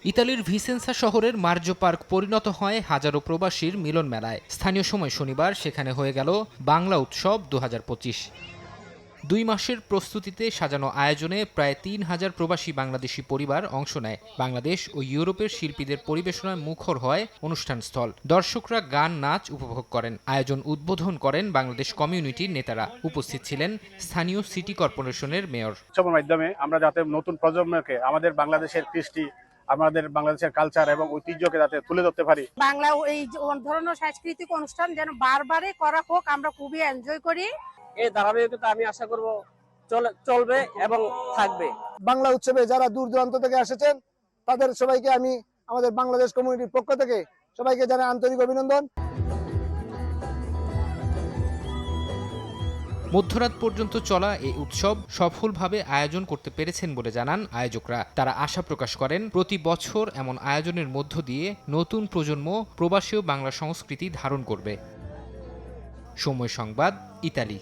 ইতালির ভিসেন্সা শহরের মার্জো পার্ক পরিণত হয় হাজারো প্রবাসীর মিলন মেলায়। স্থানীয় সময় শনিবার সেখানে হয়ে গেল বাংলা উৎসব ২০২৫। ২ মাসের প্রস্তুতিতে সাজানো আয়োজনে প্রায় ৩,০০০ প্রবাসী বাংলাদেশি পরিবার অংশ নেয়। বাংলাদেশ ও ইউরোপের শিল্পীদের পরিবেশনায় মুখর হয় অনুষ্ঠানস্থল। দর্শকরা গান নাচ উপভোগ করেন। আয়োজন উদ্বোধন করেন বাংলাদেশ কমিউনিটির নেতারা। উপস্থিত ছিলেন স্থানীয় সিটি কর্পোরেশনের মেয়র। উৎসবের মাধ্যমে আমরা যাতে নতুন প্রজন্মকে আমাদের বাংলাদেশের কৃষ্টি, আমাদের বাংলাদেশের কালচার এবং ঐতিহ্যকে যাতে তুলে ধরতে পারি। বাংলা এই ধরনের সাংস্কৃতিক অনুষ্ঠান যেন বারবারই করা হোক, আমরা খুবই এনজয় করি। এই ধারাবাহিকতা আমি আশা করব চলবে এবং থাকবে। বাংলা উৎসবে যারা দূর দূরান্ত থেকে এসেছেন তাদের সবাইকে আমি আমাদের বাংলাদেশ কমিউনিটির পক্ষ থেকে সবাইকে জানাই আন্তরিক অভিনন্দন। মধ্যরাত পর্যন্ত চলা এই উৎসব সফলভাবে আয়োজন করতে পেরেছেন বলে জানান আয়োজকরা। তারা আশা প্রকাশ করেন প্রতি বছর এমন আয়োজনের মধ্য দিয়ে নতুন প্রজন্ম প্রবাসী বাংলা সংস্কৃতি ধারণ করবে। সময় সংবাদ, ইতালি।